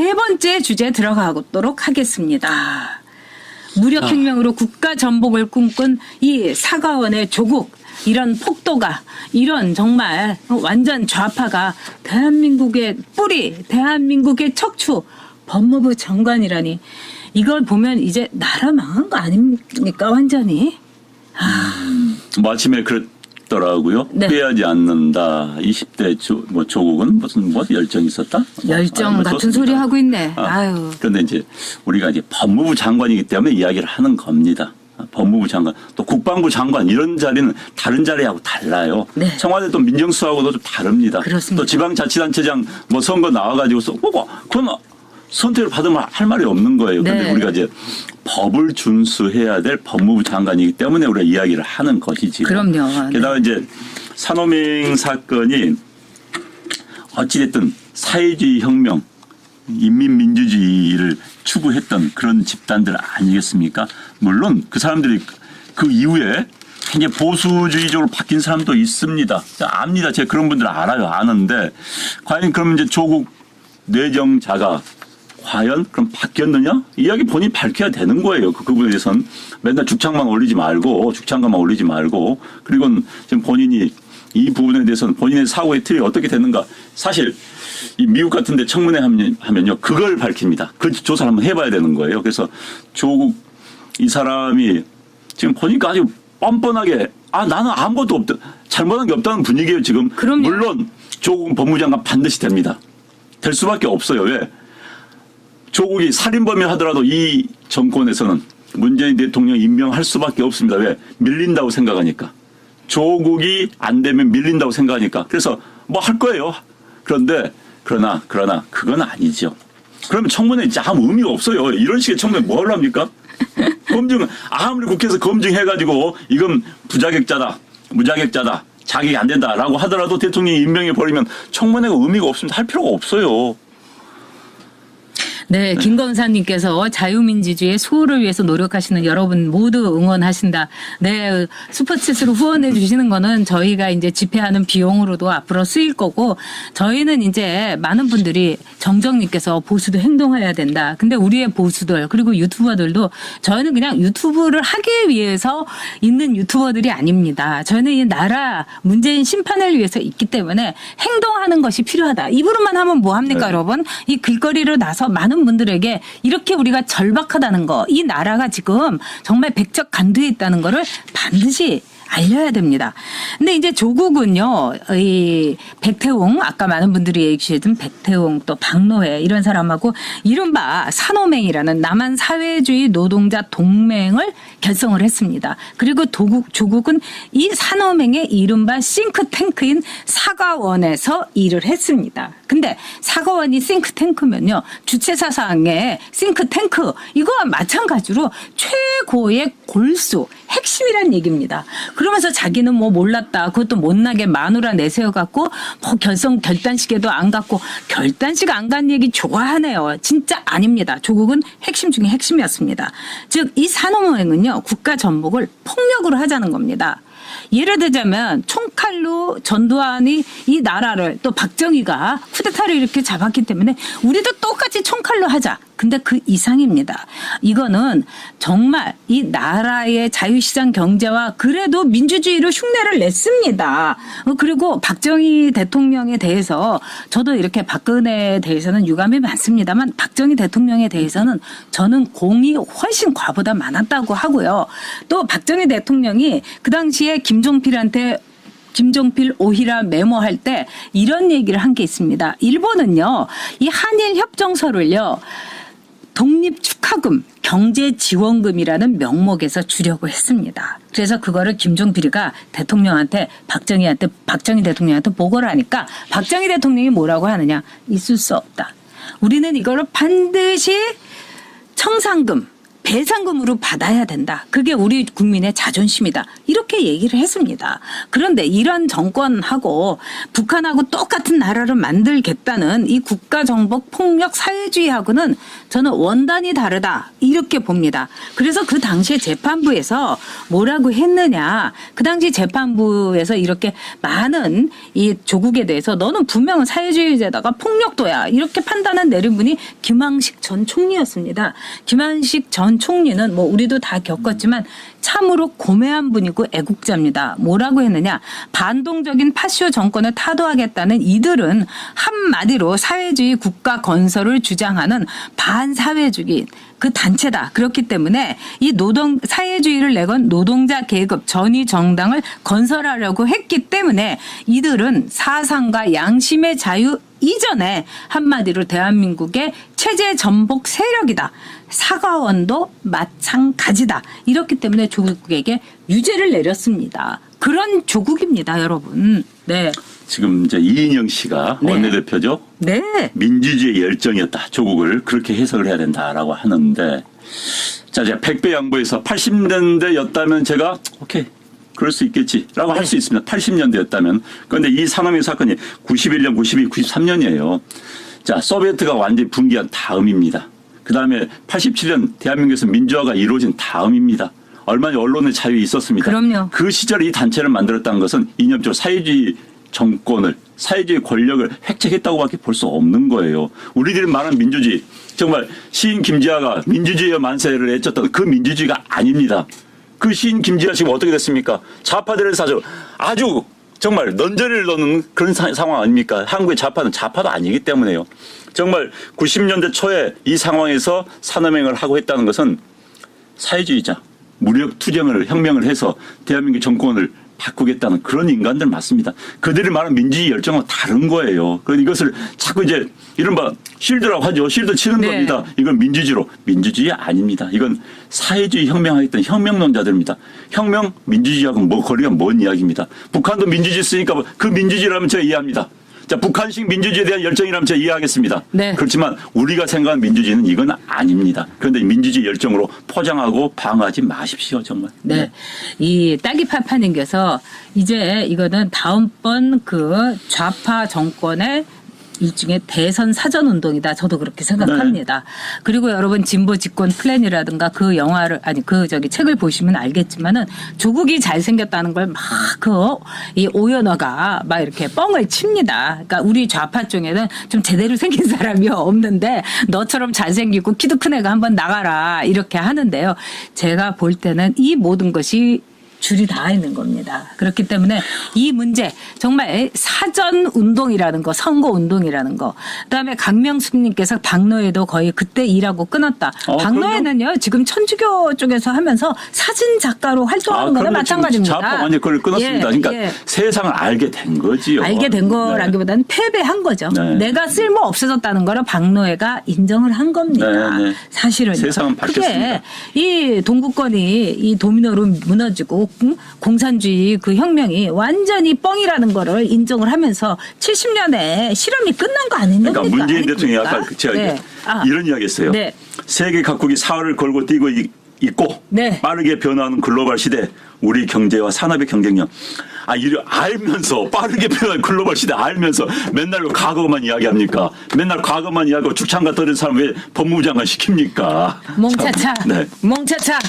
세 번째 주제 들어가도록 하겠습니다. 무력혁명으로 국가 전복을 꿈꾼 이 사과원의 조국, 이런 폭도가, 이런 정말 완전 좌파가 대한민국의 뿌리, 대한민국의 척추, 법무부 장관이라니, 이걸 보면 이제 나라 망한 거 아닙니까 완전히. 뭐 아침에 그랬더라고요. 네. 후회하지 않는다. 20대 조국은 무슨 열정이 있었다? 열정 같은 좋습니다. 소리 하고 있네. 아유. 그런데 이제 우리가 이제 법무부 장관이기 때문에 이야기를 하는 겁니다. 법무부 장관, 또 국방부 장관 이런 자리는 다른 자리하고 달라요. 네. 청와대 또 민정수하고도 좀 다릅니다. 그렇습니다. 또 지방자치단체장 뭐 선거 나와가지고 그건 선택을 받으면 할 말이 없는 거예요. 그런데 네. 우리가 이제 법을 준수해야 될 법무부 장관이기 때문에 우리가 이야기를 하는 것이지. 그럼요. 게다가 이제 산호맹 사건이 어찌됐든 사회주의 혁명, 인민민주주의를 추구했던 그런 집단들 아니겠습니까? 물론 그 사람들이 그 이후에 굉장히 보수주의적으로 바뀐 사람도 있습니다. 압니다. 제가 그런 분들 알아요. 아는데 과연 그럼 이제 조국 내정자가 과연 그럼 바뀌었느냐? 이야기 본인이 밝혀야 되는 거예요. 그 부분에 대해서는 맨날 죽창만 올리지 말고, 죽창가만 올리지 말고, 그리고 지금 본인이 이 부분에 대해서는 본인의 사고의 틀이 어떻게 되는가. 사실 이 미국 같은 데 청문회 하면요, 그걸 밝힙니다. 그 조사를 한번 해봐야 되는 거예요. 그래서 조국 이 사람이 지금 보니까 아주 뻔뻔하게 나는 아무것도 없다, 잘못한 게 없다는 분위기예요 지금. 그럼요. 물론 조국 법무장관 반드시 됩니다. 될 수밖에 없어요. 왜? 조국이 살인범이 하더라도 이 정권에서는 문재인 대통령 임명할 수밖에 없습니다. 왜? 밀린다고 생각하니까. 조국이 안 되면 밀린다고 생각하니까. 그래서 뭐 할 거예요. 그러나 그건 아니죠. 그러면 청문회 진짜 아무 의미가 없어요. 이런 식의 청문회 뭐 하려합니까? 검증, 아무리 국회에서 검증해가지고 이건 부자격자다, 무자격자다, 자격이 안 된다라고 하더라도 대통령이 임명해 버리면 청문회가 의미가 없습니다. 할 필요가 없어요. 네, 김건사님께서 자유민주주의의 수호를 위해서 노력하시는 여러분 모두 응원하신다. 네, 슈퍼챗으로 후원해 주시는 거는 저희가 이제 집회하는 비용으로도 앞으로 쓰일 거고, 저희는 이제 많은 분들이 정정님께서 보수도 행동해야 된다. 근데 우리의 보수들 그리고 유튜버들도 저희는 그냥 유튜브를 하기 위해서 있는 유튜버들이 아닙니다. 저희는 이 나라 문재인 심판을 위해서 있기 때문에 행동하는 것이 필요하다. 입으로만 하면 뭐 합니까, 네. 여러분? 이 길거리로 나서 많은 분들에게 이렇게 우리가 절박하다는 거, 이 나라가 지금 정말 백척간두에 있다는 거를 반드시 알려야 됩니다. 근데 이제 조국은요, 이 백태웅, 아까 많은 분들이 얘기해 주신 백태웅, 또 박노해 이런 사람하고 이른바 산호맹이라는 남한 사회주의 노동자 동맹을 결성을 했습니다. 그리고 조국은 이 산호맹의 이른바 싱크탱크인 사과원에서 일을 했습니다. 근데 사과원이 싱크탱크면요, 주체사상의 싱크탱크, 이거와 마찬가지로 최고의 골수, 핵심이란 얘기입니다. 그러면서 자기는 뭐 몰랐다, 그것도 못나게 마누라 내세워갖고 뭐 결단식에도 안 갔고, 결단식 안 간 얘기 좋아하네요. 진짜 아닙니다. 조국은 핵심 중에 핵심이었습니다. 즉 이 산호맹은요, 국가 전복을 폭력으로 하자는 겁니다. 예를 들자면 총칼로 전두환이 이 나라를, 또 박정희가 쿠데타를 이렇게 잡았기 때문에 우리도 똑같이 총칼로 하자. 근데 그 이상입니다. 이거는 정말 이 나라의 자유시장 경제와 그래도 민주주의로 흉내를 냈습니다. 그리고 박정희 대통령에 대해서 저도 이렇게 박근혜에 대해서는 유감이 많습니다만, 박정희 대통령에 대해서는 저는 공이 훨씬 과보다 많았다고 하고요. 또 박정희 대통령이 그 당시에 김종필 오히라 메모할 때 이런 얘기를 한 게 있습니다. 일본은요, 이 한일 협정서를요, 독립축하금, 경제지원금이라는 명목에서 주려고 했습니다. 그래서 그거를 김종필이가 박정희 대통령한테 보고를 하니까 박정희 대통령이 뭐라고 하느냐, 있을 수 없다. 우리는 이거를 반드시 청산금, 배상금으로 받아야 된다. 그게 우리 국민의 자존심이다. 이렇게 얘기를 했습니다. 그런데 이런 정권하고 북한하고 똑같은 나라를 만들겠다는 이 국가정복 폭력 사회주의하고는 저는 원단이 다르다. 이렇게 봅니다. 그래서 그 당시에 재판부에서 뭐라고 했느냐. 그 당시 재판부에서 이렇게 많은 이 조국에 대해서 너는 분명히 사회주의자다가 폭력도야. 이렇게 판단을 내린 분이 김황식 전 총리였습니다. 김황식 전 총리는 뭐 우리도 다 겪었지만 참으로 고매한 분이고 애국자입니다. 뭐라고 했느냐. 반동적인 파시오 정권을 타도하겠다는 이들은 한마디로 사회주의 국가 건설을 주장하는 반사회주의 그 단체다. 그렇기 때문에 이 사회주의를 내건 노동자 계급 전위 정당을 건설하려고 했기 때문에 이들은 사상과 양심의 자유 이전에 한마디로 대한민국의 체제 전복 세력이다. 사과원도 마찬가지다. 이렇기 때문에 조국에게 유죄를 내렸습니다. 그런 조국입니다, 여러분. 네. 지금 이제 이인영 씨가 네. 원내대표죠. 네. 민주주의 열정이었다. 조국을 그렇게 해석을 해야 된다라고 하는데, 자, 제가 100배 양보해서 80년대였다면 제가 오케이. 그럴 수 있겠지라고 할 수 있습니다. 80년대였다면. 그런데 이 산업의 사건이 91년, 92, 93년이에요. 자, 소비에트가 완전히 붕괴한 다음입니다. 그 다음에 87년 대한민국에서 민주화가 이루어진 다음입니다. 얼마나 언론의 자유 있었습니다. 그럼요. 그 시절에 이 단체를 만들었다는 것은 이념적으로 사회주의 정권을, 사회주의 권력을 획책했다고밖에 볼 수 없는 거예요. 우리들이 말하는 민주주의, 정말 시인 김지아가 민주주의의 만세를 외쳤던 그 민주주의가 아닙니다. 그 시인 김지아 지금 어떻게 됐습니까? 좌파들을 아주 정말 넌저리를 넣는 그런 상황 아닙니까? 한국의 좌파는 좌파도 아니기 때문에요. 정말 90년대 초에 이 상황에서 산업행을 하고 했다는 것은 사회주의자, 무력 투쟁을 혁명을 해서 대한민국 정권을 바꾸겠다는 그런 인간들 맞습니다. 그들이 말하는 민주주의 열정은 다른 거예요. 그래서 이것을 자꾸 이제 이른바 실드라고 하죠. 실드 치는 네. 겁니다. 이건 민주주의로. 민주주의 아닙니다. 이건 사회주의 혁명하겠다는 혁명론자들입니다. 혁명, 민주주의하고 뭐 거리가 먼 이야기입니다. 북한도 민주주의 쓰니까 그 민주주의라면 제가 이해합니다. 자, 북한식 민주주의에 대한 열정이라면 제가 이해하겠습니다. 네. 그렇지만 우리가 생각하는 민주주의는 이건 아닙니다. 그런데 민주주의 열정으로 포장하고 방어하지 마십시오, 정말. 네. 이 따기파파님께서 이제 이거는 다음번 그 좌파 정권의 일종의 대선 사전 운동이다. 저도 그렇게 생각합니다. 그리고 여러분 진보 집권 플랜이라든가 그 영화를 책을 보시면 알겠지만은 조국이 잘생겼다는 걸 막 이 오연화가 막 이렇게 뻥을 칩니다. 그러니까 우리 좌파 쪽에는 좀 제대로 생긴 사람이 없는데 너처럼 잘생기고 키도 큰 애가 한번 나가라 이렇게 하는데요. 제가 볼 때는 이 모든 것이 줄이 다 있는 겁니다. 그렇기 때문에 이 문제 정말 사전 운동이라는 거, 선거 운동이라는 거. 그다음에 강명숙님께서 박노해도 거의 그때 일하고 끊었다. 박노해는요 지금 천주교 쪽에서 하면서 사진 작가로 활동하는 거나 마찬가지입니다. 좌파 완전 그걸 끊었습니다. 그러니까 세상을 알게 된 거지요. 알게 된 거라기보다는 패배한 거죠. 네. 내가 쓸모 없어졌다는 거를 박노해가 인정을 한 겁니다. 네, 네. 사실은 세상은 바뀌었습니다. 이 동구권이 이 도미노로 무너지고 공산주의 그 혁명이 완전히 뻥이라는 거를 인정을 하면서 70년에 실험이 끝난 거 아닙니까? 그러니까 문재인 대통령이 아까 제가 이런 이야기 했어요. 네. 세계 각국이 사활을 걸고 뛰고 있고 네. 빠르게 변화하는 글로벌 시대, 우리 경제와 산업의 경쟁력. 이를 알면서 빠르게 변하는 글로벌 시대 알면서 맨날 과거만 이야기합니까? 맨날 과거만 이야기하고 죽창가 떠는 사람 왜 법무부 장관 시킵니까? 몽차차. 네. 몽차차.